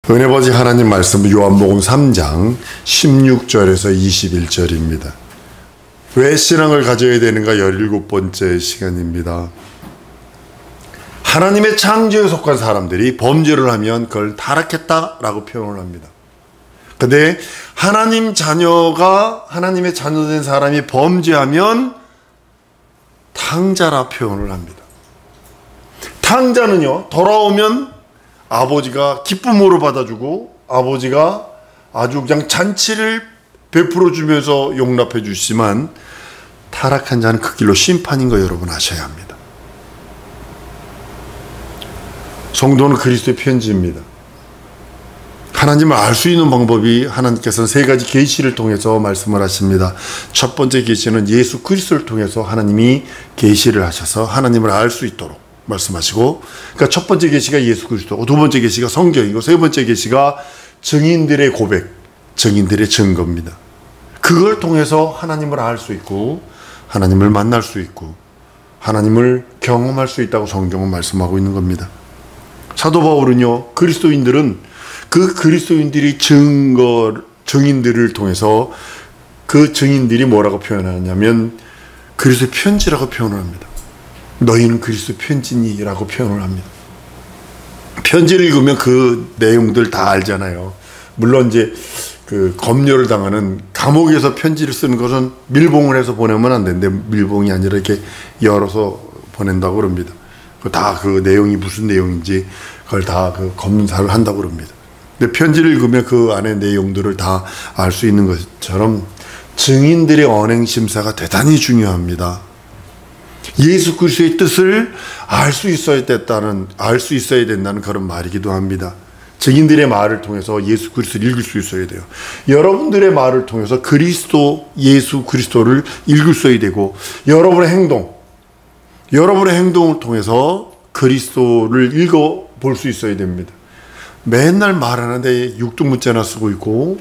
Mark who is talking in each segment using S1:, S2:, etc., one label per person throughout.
S1: 은혜버지 하나님 말씀 요한복음 3장 16절에서 21절입니다. 왜 신앙을 가져야 되는가 17번째 시간입니다. 하나님의 창조에 속한 사람들이 범죄를 하면 그걸 타락했다라고 표현을 합니다. 근데 하나님의 자녀된 사람이 범죄하면 탕자라 표현을 합니다. 탕자는요, 돌아오면 아버지가 기쁨으로 받아주고 아버지가 아주 그냥 잔치를 베풀어 주면서 용납해 주시지만 타락한 자는 그 길로 심판인 거 여러분 아셔야 합니다. 성도는 그리스도의 편지입니다. 하나님을 알 수 있는 방법이 하나님께서는 세 가지 계시를 통해서 말씀을 하십니다. 첫 번째 계시는 예수 그리스도를 통해서 하나님이 계시를 하셔서 하나님을 알 수 있도록 말씀하시고, 그러니까 첫 번째 계시가 예수 그리스도고 두 번째 계시가 성경이고 세 번째 계시가 증인들의 고백, 증인들의 증거입니다. 그걸 통해서 하나님을 알 수 있고 하나님을 만날 수 있고 하나님을 경험할 수 있다고 성경은 말씀하고 있는 겁니다. 사도 바울은요, 그리스도인들은 그 그리스도인들이 증인들을 통해서 그 증인들이 뭐라고 표현하냐면 그리스도의 편지라고 표현을 합니다. 너희는 그리스도 편지니라고 표현을 합니다. 편지를 읽으면 그 내용들 다 알잖아요. 물론 이제 그 검열을 당하는 감옥에서 편지를 쓰는 것은 밀봉을 해서 보내면 안 되는데, 밀봉이 아니라 이렇게 열어서 보낸다고 그럽니다. 다 그 내용이 무슨 내용인지 그걸 다 그 검사를 한다고 그럽니다. 근데 편지를 읽으면 그 안에 내용들을 다 알 수 있는 것처럼 증인들의 언행 심사가 대단히 중요합니다. 예수 그리스도의 뜻을 알 수 있어야 된다는 그런 말이기도 합니다. 증인들의 말을 통해서 예수 그리스도를 읽을 수 있어야 돼요. 여러분들의 말을 통해서 예수 그리스도를 읽을 수 있어야 되고, 여러분의 행동을 통해서 그리스도를 읽어 볼 수 있어야 됩니다. 맨날 말하는데 육두문자나 쓰고 있고,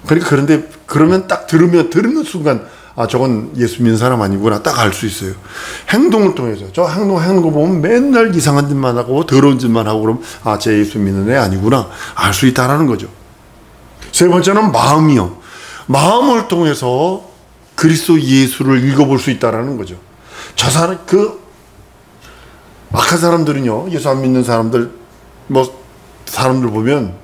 S1: 그런데 그러면 딱 들으는 순간 아, 저건 예수 믿는 사람 아니구나 딱 알 수 있어요. 행동을 통해서 저 행동하는 거 보면 맨날 이상한 짓만 하고 더러운 짓만 하고 그러면 아, 쟤 예수 믿는 애 아니구나 알 수 있다라는 거죠. 세 번째는 마음이요. 마음을 통해서 그리스도 예수를 읽어볼 수 있다라는 거죠. 악한 사람들은요, 예수 안 믿는 사람들 보면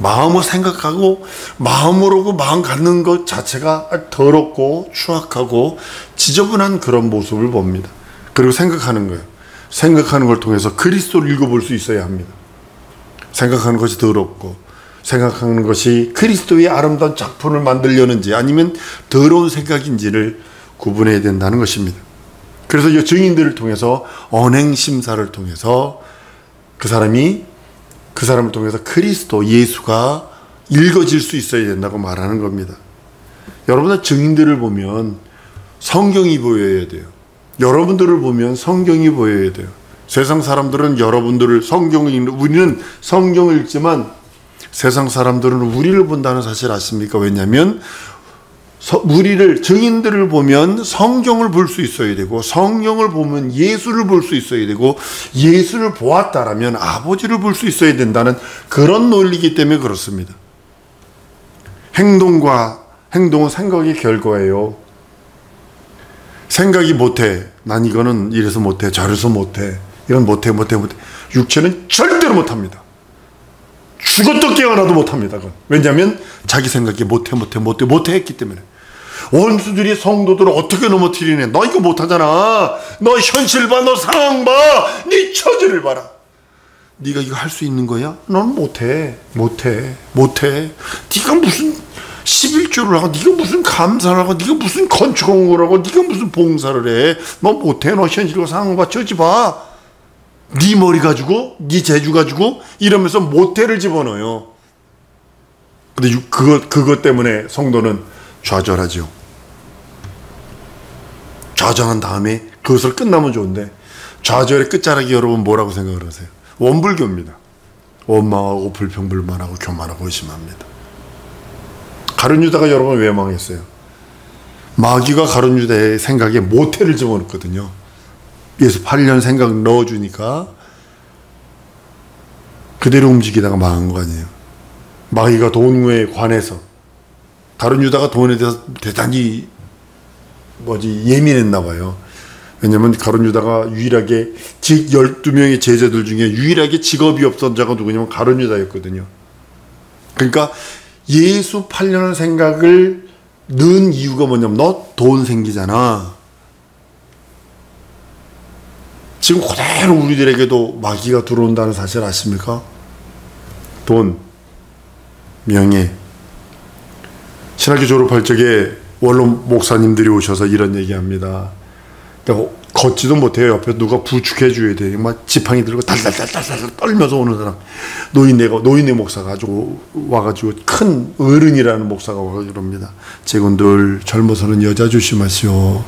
S1: 마음을 생각하고 마음으로 마음 갖는 것 자체가 더럽고 추악하고 지저분한 그런 모습을 봅니다. 그리고 생각하는 거예요. 생각하는 걸 통해서 그리스도를 읽어볼 수 있어야 합니다. 생각하는 것이 더럽고 생각하는 것이 그리스도의 아름다운 작품을 만들려는지 아니면 더러운 생각인지를 구분해야 된다는 것입니다. 그래서 이 증인들을 통해서 언행심사를 통해서 그 사람을 통해서 그리스도 예수가 읽어질 수 있어야 된다고 말하는 겁니다. 여러분들 증인들을 보면 성경이 보여야 돼요. 여러분들을 보면 성경이 보여야 돼요. 세상 사람들은 우리는 성경을 읽지만 세상 사람들은 우리를 본다는 사실 아십니까? 왜냐하면 증인들을 보면 성경을 볼 수 있어야 되고, 성경을 보면 예수를 볼 수 있어야 되고, 예수를 보았다라면 아버지를 볼 수 있어야 된다는 그런 논리이기 때문에 그렇습니다. 행동은 생각의 결과예요. 생각이 못해. 난 이거는 이래서 못해. 저래서 못해. 이건 못해. 육체는 절대로 못합니다. 죽어도 깨어나도 못합니다. 그건. 왜냐하면 자기 생각이 못해 했기 때문에. 원수들이 성도들을 어떻게 넘어뜨리네. 너 이거 못하잖아. 너 현실 봐. 너 상황 봐. 네 처지를 봐라. 네가 이거 할 수 있는 거야? 넌 못해. 네가 무슨 11조를 하고, 네가 무슨 감사를 하고, 네가 무슨 건축공부를 하고, 네가 무슨 봉사를 해. 너 못해. 너 현실과 상황 봐. 처지 봐. 네 머리 가지고, 네 재주 가지고 이러면서 못해를 집어넣어요. 근데 그것 때문에 성도는 좌절하죠. 좌절한 다음에 그것을 끝나면 좋은데, 좌절의 끝자락이 여러분 뭐라고 생각을 하세요? 원불교입니다. 원망하고 불평불만하고 교만하고 의심합니다. 가룟 유다가 여러분 왜 망했어요? 마귀가 가룟 유다의 생각에 모태를 집어넣거든요. 예수 8년 생각 넣어주니까 그대로 움직이다가 망한 거 아니에요. 마귀가 돈에 관해서, 가룟 유다가 돈에 대해서 대단히 예민했나 봐요. 왜냐면 가룟 유다가 유일하게 12명의 제자들 중에 유일하게 직업이 없던 자가 누구냐면 가룟 유다였거든요. 그러니까 예수 팔려는 생각을 넣은 이유가 뭐냐면 너 돈 생기잖아. 지금 그대로 우리들에게도 마귀가 들어온다는 사실 아십니까? 돈, 명예. 신학교 졸업할 적에 원로 목사님들이 오셔서 이런 얘기합니다. 걷지도 못해요. 옆에 누가 부축해 줘야 돼. 막 지팡이 들고 달달달달달 떨면서 오는 사람. 노인네 목사가 와가지고 큰 어른이라는 목사가 와가지고 그럽니다. 제군들 젊어서는 여자 조심하시오.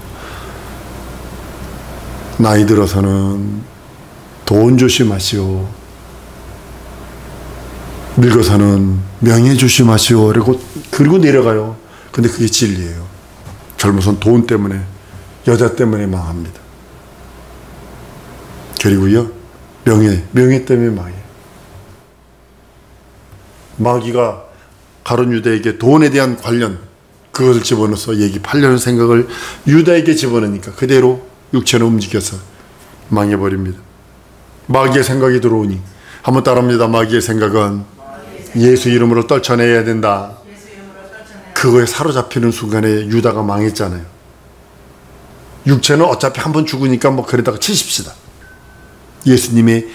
S1: 나이 들어서는 돈 조심하시오. 늙어서는 명예 조심하시오. 그리고 내려가요. 근데 그게 진리예요. 젊어서는 돈 때문에, 여자 때문에 망합니다. 그리고요, 명예 때문에 망해요. 마귀가 가룟 유다에게 돈에 대한 관련, 그것을 집어넣어서 팔려는 생각을 유다에게 집어넣으니까 그대로 육체는 움직여서 망해버립니다. 마귀의 생각이 들어오니, 한번 따라합니다. 마귀의 생각은 예수 이름으로 떨쳐내야 된다. 그거에 사로잡히는 순간에 유다가 망했잖아요. 육체는 어차피 한번 죽으니까 그러다가 치십시다. 예수님의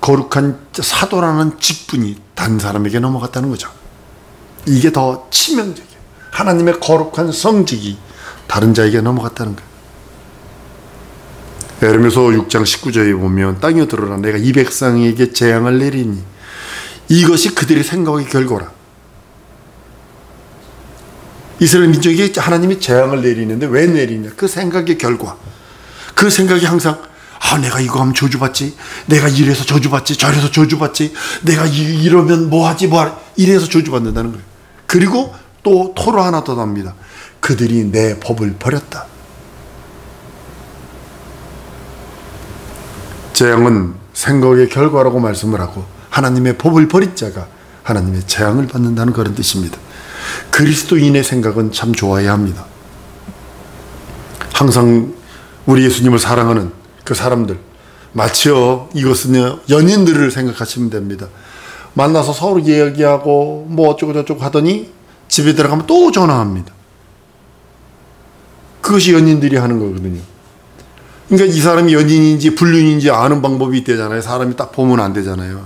S1: 거룩한 사도라는 직분이 다른 사람에게 넘어갔다는 거죠. 이게 더 치명적이에요. 하나님의 거룩한 성직이 다른 자에게 넘어갔다는 거예요. 에레미야 6장 19절에 보면 땅에 들어라 내가 이 백성에게 재앙을 내리니 이것이 그들의 생각의 결과라. 이스라엘 민족에게 하나님이 재앙을 내리는데 왜 내리냐? 그 생각의 결과. 그 생각이 항상 내가 이거 하면 저주받지, 내가 이래서 저주받지, 저래서 저주받지, 내가 이러면 뭐하지, 이래서 저주받는다는 거예요. 그리고 또 토로 하나 더 납니다. 그들이 내 법을 버렸다. 재앙은 생각의 결과라고 말씀을 하고 하나님의 법을 버린 자가 하나님의 재앙을 받는다는 그런 뜻입니다. 그리스도인의 생각은 참 좋아야 합니다. 항상 우리 예수님을 사랑하는 그 사람들, 마치요 이것은 연인들을 생각하시면 됩니다. 만나서 서로 이야기하고 어쩌고 저쩌고 하더니 집에 들어가면 또 전화합니다. 그것이 연인들이 하는 거거든요. 그러니까 이 사람이 연인인지 불륜인지 아는 방법이 있대잖아요. 사람이 딱 보면 안 되잖아요.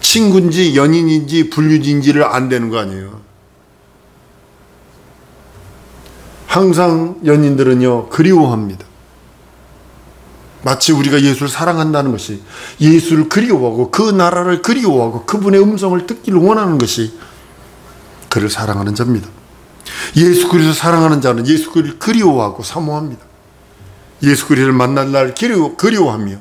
S1: 친구인지 연인인지 불륜인지를 안 되는 거 아니에요. 항상 연인들은요 그리워합니다. 마치 우리가 예수를 사랑한다는 것이, 예수를 그리워하고 그 나라를 그리워하고 그분의 음성을 듣기를 원하는 것이 그를 사랑하는 자입니다. 예수 그리스도를 사랑하는 자는 예수 그리스도를 그리워하고 사모합니다. 예수 그리스도를 만날 날 그리워하며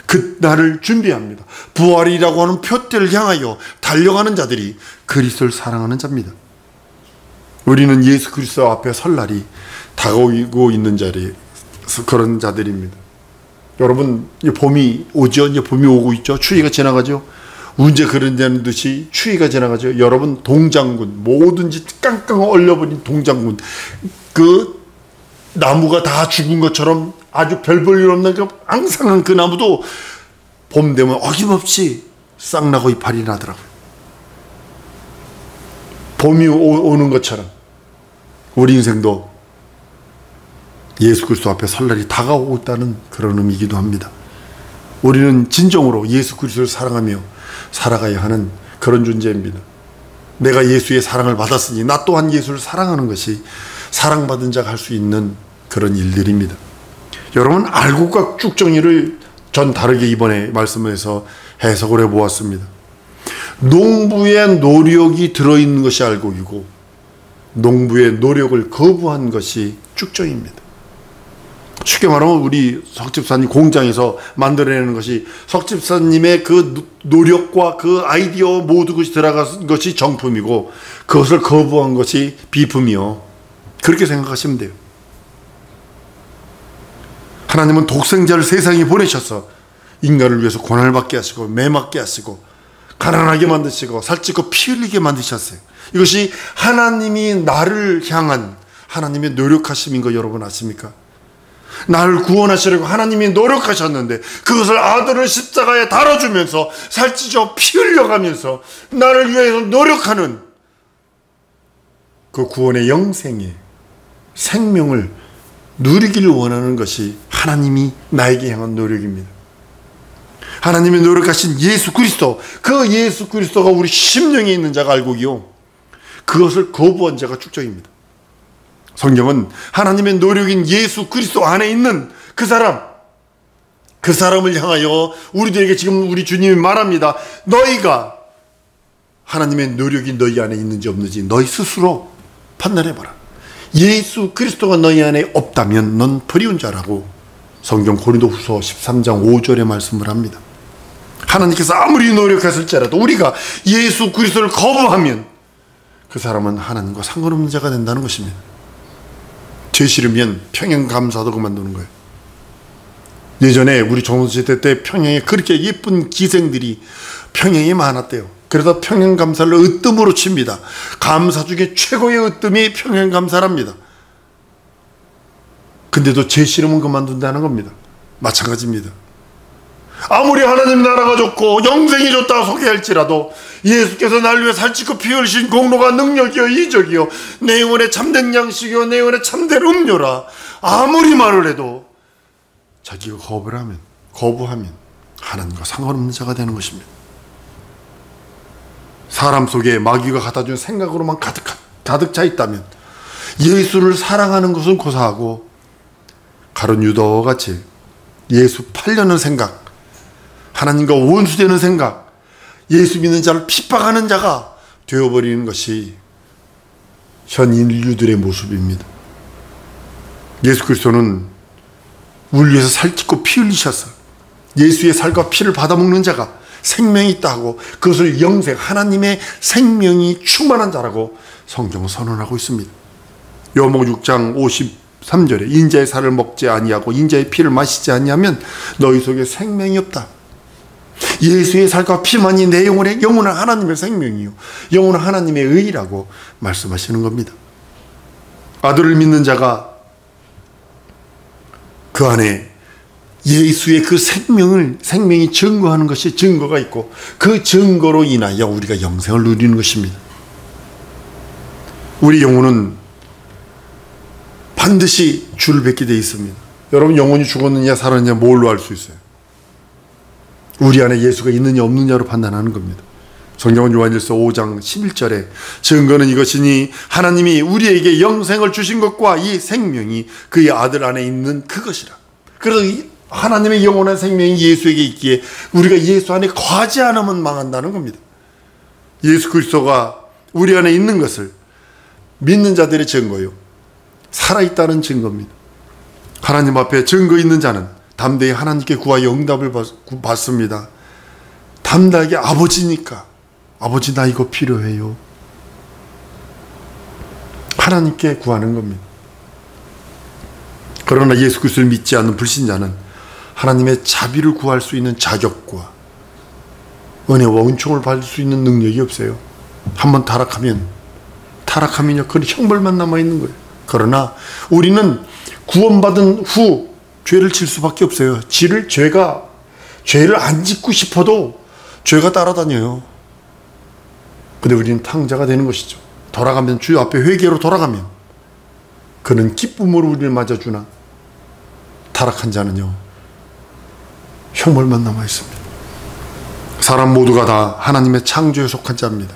S1: 그 날을 준비합니다. 부활이라고 하는 표대를 향하여 달려가는 자들이 그리스도를 사랑하는 자입니다. 우리는 예수 그리스도 앞에 설 날이 다가오고 있는 자리에 그런 자들입니다. 여러분, 봄이 오죠? 이제 봄이 오고 있죠? 추위가 지나가죠? 언제 그런다는 듯이 추위가 지나가죠? 여러분, 동장군, 뭐든지 깡깡 얼려버린 동장군, 그 나무가 다 죽은 것처럼 아주 별 볼 일 없는 그 앙상한 그 나무도 봄 되면 어김없이 싹나고 이파리 나더라고요. 봄이 오는 것처럼 우리 인생도 예수 그리스도 앞에 설 날이 다가오고 있다는 그런 의미이기도 합니다. 우리는 진정으로 예수 그리스도를 사랑하며 살아가야 하는 그런 존재입니다. 내가 예수의 사랑을 받았으니 나 또한 예수를 사랑하는 것이 사랑받은 자가 할 수 있는 그런 일들입니다. 여러분, 알곡과 쭉정이를 전 다르게 이번에 말씀에서 해석을 해보았습니다. 농부의 노력이 들어있는 것이 알곡이고 농부의 노력을 거부한 것이 쭉정입니다. 쉽게 말하면 우리 석집사님 공장에서 만들어내는 것이 석집사님의 그 노력과 그 아이디어 모두 것이 들어간 것이 정품이고 그것을 거부한 것이 비품이요. 그렇게 생각하시면 돼요. 하나님은 독생자를 세상에 보내셔서 인간을 위해서 고난을 받게 하시고 매맞게 하시고 가난하게 만드시고 살찌고 피 흘리게 만드셨어요. 이것이 하나님이 나를 향한 하나님의 노력하심인 거 여러분 아십니까? 나를 구원하시려고 하나님이 노력하셨는데 그것을 아들을 십자가에 달아주면서 살찌죠 피 흘려가면서 나를 위해서 노력하는 그 구원의 영생의 생명을 누리기를 원하는 것이 하나님이 나에게 향한 노력입니다. 하나님이 노력하신 예수 그리스도, 그 예수 그리스도가 우리 심령에 있는 자가 알고기요 그것을 거부한 자가 축적입니다. 성경은 하나님의 노력인 예수 그리스도 안에 있는 그 사람을 향하여 우리들에게 지금 우리 주님이 말합니다. 너희가 하나님의 노력이 너희 안에 있는지 없는지 너희 스스로 판단해봐라. 예수 그리스도가 너희 안에 없다면 넌 버리운 자라고 성경 고린도후서 13장 5절에 말씀을 합니다. 하나님께서 아무리 노력했을지라도 우리가 예수 그리스도를 거부하면 그 사람은 하나님과 상관없는 자가 된다는 것입니다. 죄 싫으면 평양 감사도 그만두는 거예요. 예전에 우리 조선시대 때 평양에 그렇게 예쁜 기생들이 평양에 많았대요. 그래서 평양 감사를 으뜸으로 칩니다. 감사 중에 최고의 으뜸이 평양 감사랍니다. 근데도 죄 싫으면 그만둔다는 겁니다. 마찬가지입니다. 아무리 하나님 나라가 좋고 영생이 좋다고 소개할지라도 예수께서 나를 위해 살찌고 피 흘리신 공로가 능력이요 이적이요 내 영혼의 참된 양식이요 내 영혼의 참된 음료라 아무리 말을 해도 자기가 거부하면 하나님과 상관없는 자가 되는 것입니다. 사람 속에 마귀가 갖다준 생각으로만 가득 차 있다면 예수를 사랑하는 것은 고사하고 가룟 유다와 같이 예수 팔려는 생각, 하나님과 원수되는 생각, 예수 믿는 자를 핍박하는 자가 되어버리는 것이 현 인류들의 모습입니다. 예수 그리스도는 우리 위해서 살찌고 피 흘리셔서 예수의 살과 피를 받아먹는 자가 생명이 있다 하고 그것을 영생, 하나님의 생명이 충만한 자라고 성경은 선언하고 있습니다. 요한복음 6장 53절에 인자의 살을 먹지 아니하고 인자의 피를 마시지 아니하면 너희 속에 생명이 없다. 예수의 살과 피만이 내 영혼은 하나님의 생명이요 영혼은 하나님의 의라고 말씀하시는 겁니다. 아들을 믿는 자가 그 안에 예수의 그 생명이 증거하는 것이 증거가 있고 그 증거로 인하여 우리가 영생을 누리는 것입니다. 우리 영혼은 반드시 주를 뵙게 되어 있습니다. 여러분 영혼이 죽었느냐 살았느냐 뭘로 알 수 있어요? 우리 안에 예수가 있느냐 없느냐로 판단하는 겁니다. 성경은 요한일서 5장 11절에 증거는 이것이니 하나님이 우리에게 영생을 주신 것과 이 생명이 그의 아들 안에 있는 그것이라. 그래서 이 하나님의 영원한 생명이 예수에게 있기에 우리가 예수 안에 거하지 않으면 망한다는 겁니다. 예수 그리스도가 우리 안에 있는 것을 믿는 자들의 증거요 살아있다는 증거입니다. 하나님 앞에 증거 있는 자는 담대히 하나님께 구하여 응답을 받습니다. 담대하게 아버지니까 아버지 나 이거 필요해요. 하나님께 구하는 겁니다. 그러나 예수 그리스도를 믿지 않는 불신자는 하나님의 자비를 구할 수 있는 자격과 은혜와 은총을 받을 수 있는 능력이 없어요. 한번 타락하면요 그 형벌만 남아있는 거예요. 그러나 우리는 구원받은 후 죄를 질 수밖에 없어요. 죄를 안 짓고 싶어도 죄가 따라다녀요. 근데 우리는 탕자가 되는 것이죠. 돌아가면 주 앞에 회개로 돌아가면 그는 기쁨으로 우리를 맞아주나 타락한 자는요 형벌만 남아있습니다. 사람 모두가 다 하나님의 창조에 속한 자입니다.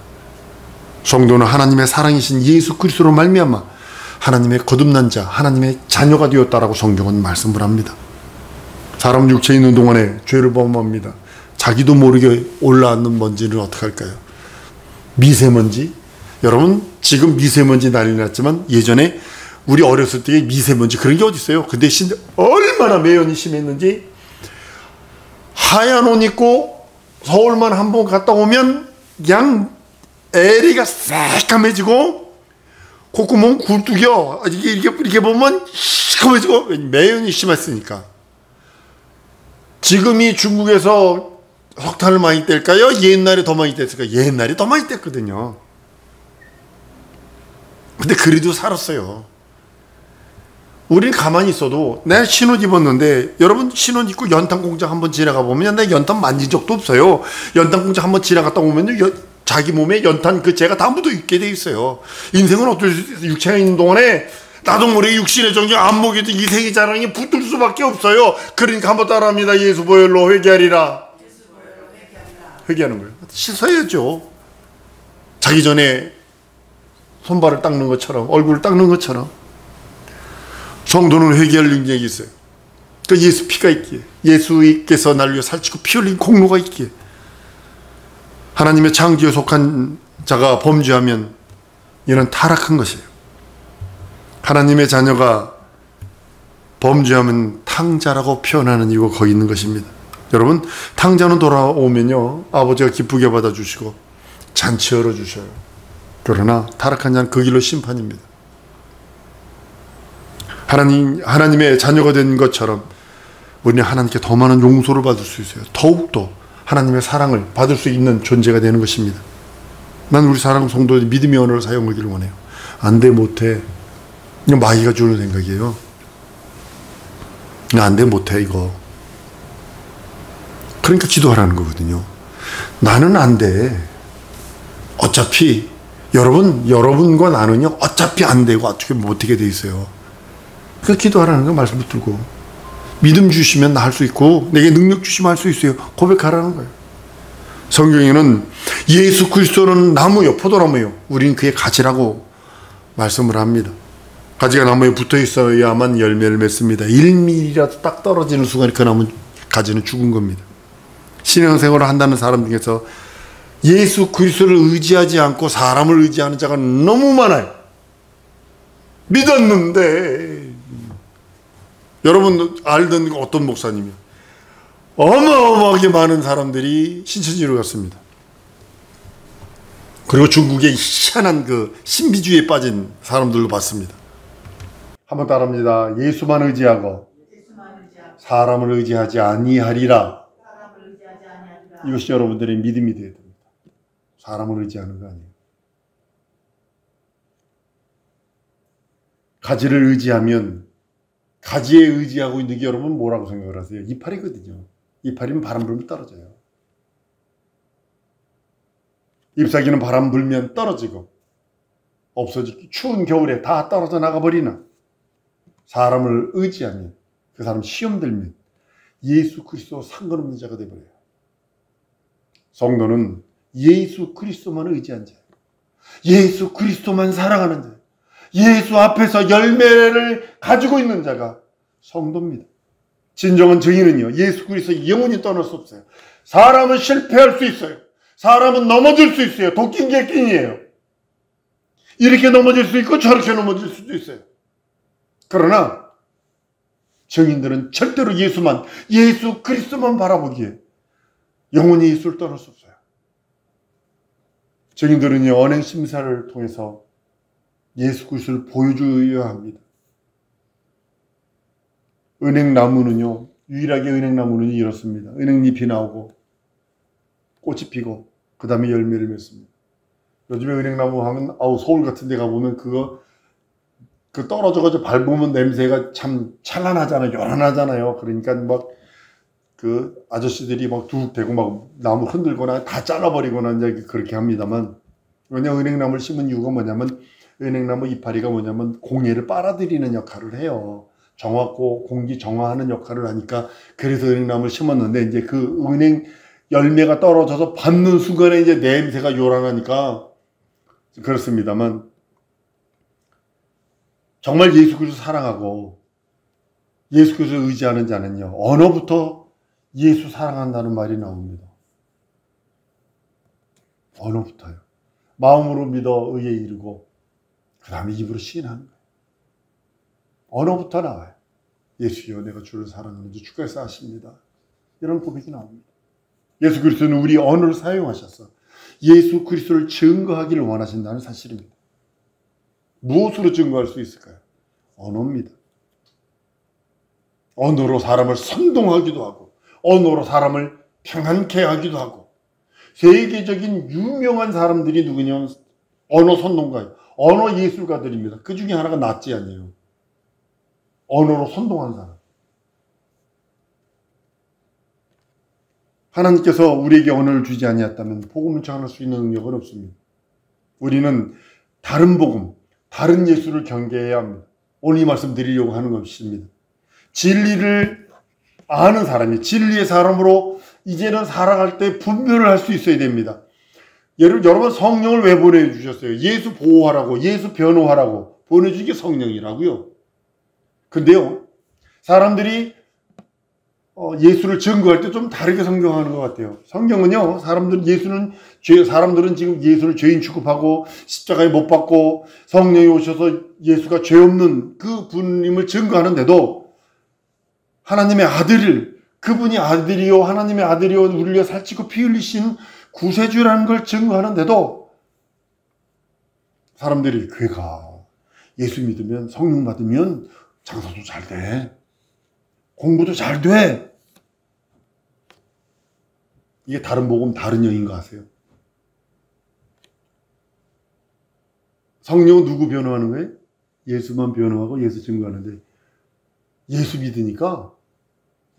S1: 성도는 하나님의 사랑이신 예수 그리스도로 말미암아 하나님의 거듭난 자, 하나님의 자녀가 되었다라고 성경은 말씀을 합니다. 사람 육체에 있는 동안에 죄를 범합니다. 자기도 모르게 올라앉는 먼지는 어떻게 할까요? 미세먼지? 여러분 지금 미세먼지 난리 났지만 예전에 우리 어렸을 때 미세먼지 그런 게 어디 있어요? 그 대신 얼마나 매연이 심했는지 하얀 옷 입고 서울만 한번 갔다 오면 그냥 에리가 새까매지고 콧구멍 굴뚝이요. 이렇게 보면 시커매지고 매연이 심했으니까. 지금이 중국에서 석탄을 많이 뗄까요? 옛날에 더 많이 뗐을까요? 옛날에 더 많이 뗐거든요. 근데 그래도 살았어요. 우리는 가만히 있어도 내가 신옷 입었는데, 여러분 신옷 입고 연탄 공장 한번 지나가 보면 내가 연탄 만진 적도 없어요. 연탄 공장 한번 지나갔다 오면 자기 몸에 연탄 그 재가 다 묻어 있게 돼 있어요. 인생은 어떨 수 있어요? 육체가 있는 동안에 나도 모르게 육신의 정령 안목에도 이생의 자랑이 붙을 수밖에 없어요. 그러니까 한번 따라합니다. 예수 보혈로 회개하리라. 회개하는 거예요. 씻어야죠. 자기 전에 손발을 닦는 것처럼, 얼굴을 닦는 것처럼. 성도는 회개할 능력이 있어요. 그 예수 피가 있기에, 예수께서 날 위해 살찌고 피 흘린 공로가 있기에. 하나님의 창조에 속한 자가 범죄하면 이는 타락한 것이에요. 하나님의 자녀가 범죄하면 탕자라고 표현하는 이유가 거기 있는 것입니다. 여러분, 탕자는 돌아오면요, 아버지가 기쁘게 받아주시고 잔치 열어주셔요. 그러나 타락한 자는 그 길로 심판입니다. 하나님의 자녀가 된 것처럼 우리는 하나님께 더 많은 용서를 받을 수 있어요. 더욱더 하나님의 사랑을 받을 수 있는 존재가 되는 것입니다. 난 우리 사랑 성도들이 믿음의 언어를 사용하기를 원해요. 안 돼, 못해. 이거 마귀가 주는 생각이에요. 안 돼, 못해, 이거. 그러니까 기도하라는 거거든요. 나는 안 돼. 어차피 여러분과 나는요, 어차피 안 되고 어떻게 못하게 돼 있어요. 그 기도하라는 거 말씀 붙들고, 믿음 주시면 나 할 수 있고 내게 능력 주시면 할 수 있어요. 고백하라는 거예요. 성경에는 예수 그리스도는 나무요, 포도나무요, 우리는 그의 가지라고 말씀을 합니다. 가지가 나무에 붙어 있어야만 열매를 맺습니다. 1mm라도 딱 떨어지는 순간에 그 나무 가지는 죽은 겁니다. 신앙생활을 한다는 사람 중에서 예수 그리스도를 의지하지 않고 사람을 의지하는 자가 너무 많아요. 믿었는데, 여러분 알던 어떤 목사님이요, 어마어마하게 많은 사람들이 신천지로 갔습니다. 그리고 중국의 희한한 그 신비주의에 빠진 사람들로 봤습니다. 한번 따라합니다. 예수만 의지하고 사람을 의지하지 아니하리라. 이것이 여러분들의 믿음이 되어야 됩니다. 사람을 의지하는 거 아니에요. 가지를 의지하면, 가지에 의지하고 있는 게 여러분 뭐라고 생각을 하세요? 이파리거든요. 이파리는 바람 불면 떨어져요. 잎사귀는 바람 불면 떨어지고 없어지고 추운 겨울에 다 떨어져 나가버리나, 사람을 의지하면, 그 사람 시험 들면 예수 그리스도 상관없는 자가 되어버려요. 성도는 예수 그리스도만 의지한 자예요. 예수 그리스도만 사랑하는 자예요. 예수 앞에서 열매를 가지고 있는 자가 성도입니다. 진정한 증인은요, 예수 그리스도 영원히 떠날 수 없어요. 사람은 실패할 수 있어요. 사람은 넘어질 수 있어요. 도끼인 객끼이에요. 이렇게 넘어질 수 있고 저렇게 넘어질 수도 있어요. 그러나 증인들은 절대로 예수 그리스도만 바라보기에 영원히 예수를 떠날 수 없어요. 증인들은요, 언행 심사를 통해서 예수 그리스도를 보여줘야 합니다. 은행나무는요, 유일하게 은행나무는 이렇습니다. 은행잎이 나오고 꽃이 피고 그 다음에 열매를 맺습니다. 요즘에 은행나무 하면 서울 같은 데 가보면 그 떨어져가지고 밟으면 냄새가 참 찬란하잖아요. 요란하잖아요. 그러니까 막 그 아저씨들이 막 둑 대고 막 나무 흔들거나 다 잘라버리거나 이제 그렇게 합니다만, 왜냐 은행나무를 심은 이유가 뭐냐면, 은행나무 이파리가 뭐냐면 공해를 빨아들이는 역할을 해요. 정화고 공기 정화하는 역할을 하니까, 그래서 은행나무를 심었는데, 이제 그 은행 열매가 떨어져서 받는 순간에 이제 냄새가 요란하니까 그렇습니다만, 정말 예수 그리스도 사랑하고 예수 그리스도 의지하는 자는요, 언어부터 예수 사랑한다는 말이 나옵니다. 언어부터요. 마음으로 믿어 의에 이르고 그 다음에 입으로 시인하는 거예요. 언어부터 나와요. 예수여, 내가 주를 사랑하는지 주께서 아십니다. 이런 고백이 나옵니다. 예수 그리스도는 우리 언어를 사용하셔서 예수 그리스도를 증거하기를 원하신다는 사실입니다. 무엇으로 증거할 수 있을까요? 언어입니다. 언어로 사람을 선동하기도 하고, 언어로 사람을 평안케 하기도 하고, 세계적인 유명한 사람들이 누구냐면 언어 선동가예요. 언어 예술가들입니다. 그 중에 하나가 낫지 아니에요. 언어로 선동한 사람. 하나님께서 우리에게 언어를 주지 아니했다면 복음을 전할 수 있는 능력은 없습니다. 우리는 다른 복음, 다른 예수를 경계해야 합니다. 오늘 이 말씀 드리려고 하는 것입니다. 진리를 아는 사람이 진리의 사람으로 이제는 살아갈 때 분별을 할 수 있어야 됩니다. 여러분 성령을 왜 보내주셨어요? 예수 보호하라고, 예수 변호하라고 보내준 게 성령이라고요. 근데요, 사람들이 예수를 증거할 때 좀 다르게 성경하는 것 같아요. 성경은요, 사람들은 지금 예수를 죄인 취급하고 십자가에 못 박고 성령이 오셔서 예수가 죄 없는 그 분임을 증거하는데도 하나님의 아들을, 그분이 아들이요 하나님의 아들이요 우리를 위해 살찌고 피 흘리신 구세주라는 걸 증거하는데도 사람들이 그가 예수 믿으면, 성령 받으면 장사도 잘 돼, 공부도 잘 돼. 이게 다른 복음, 다른 영인 거 아세요? 성령은 누구 변호하는 거예요? 예수만 변호하고 예수 증거하는데, 예수 믿으니까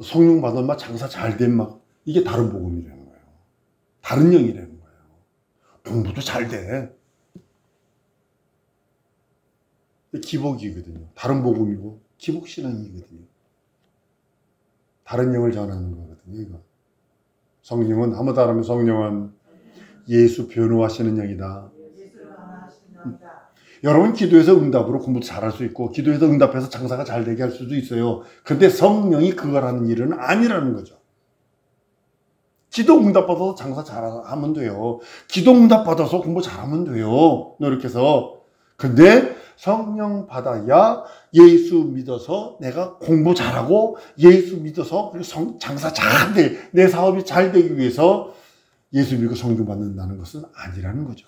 S1: 성령 받은 막 장사 잘 된 막, 이게 다른 복음이라는 거예요. 다른 영이라는 거예요. 공부도 잘 돼. 기복이거든요. 다른 복음이고 기복신앙이거든요. 다른 영을 전하는 거거든요. 이거. 성령은, 한번 따르면 성령은 예수 변호하시는 영이다. 여러분 기도해서 응답으로 공부도 잘할 수 있고 기도해서 응답해서 장사가 잘 되게 할 수도 있어요. 근데 성령이 그걸 하는 일은 아니라는 거죠. 기도 응답 받아서 장사 잘하면 돼요. 기도 응답 받아서 공부 잘하면 돼요. 노력해서. 근데 성령 받아야 예수 믿어서 내가 공부 잘하고 예수 믿어서 장사 잘 돼, 내 사업이 잘 되기 위해서 예수 믿고 성령 받는다는 것은 아니라는 거죠.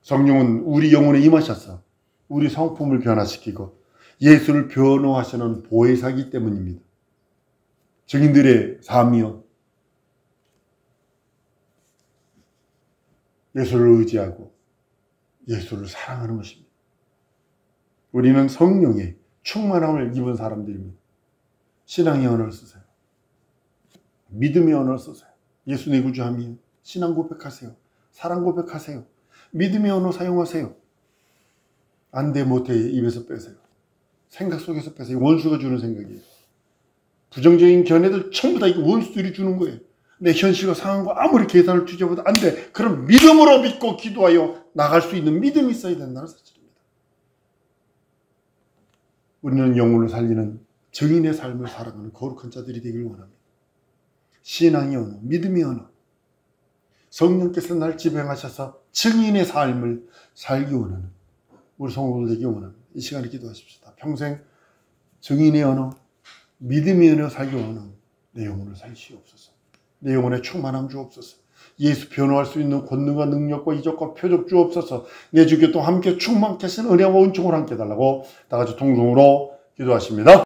S1: 성령은 우리 영혼에 임하셔서 우리 성품을 변화시키고 예수를 변호하시는 보혜사이기 때문입니다. 증인들의 삶이요, 예수를 의지하고 예수를 사랑하는 것입니다. 우리는 성령의 충만함을 입은 사람들입니다. 신앙의 언어를 쓰세요. 믿음의 언어를 쓰세요. 예수 내 구주하며 신앙 고백하세요. 사랑 고백하세요. 믿음의 언어 사용하세요. 안 돼 못해 입에서 빼세요. 생각 속에서 빼세요. 원수가 주는 생각이에요. 부정적인 견해들 전부 다 이게 원수들이 주는 거예요. 내 현실과 상황과 아무리 계산을 뒤져봐도 안 돼. 그럼 믿음으로 믿고 기도하여 나갈 수 있는 믿음이 있어야 된다는 사실입니다. 우리는 영혼을 살리는 증인의 삶을 살아가는 거룩한 자들이 되길 원합니다. 신앙의 언어, 믿음의 언어. 성령께서 날 지배하셔서 증인의 삶을 살기 원하는 우리 성도들 되기 원합니다. 이 시간에 기도하십시다. 평생 증인의 언어, 믿음의 언어 살기 원하는 내 영혼을 살시옵소서. 내 영혼에 충만함 주옵소서. 예수 변호할 수 있는 권능과 능력과 이적과 표적 주옵소서. 내 주께 또 함께 충만케 하신 은혜와 은총을 함께 달라고 다 같이 통성으로 기도하십니다.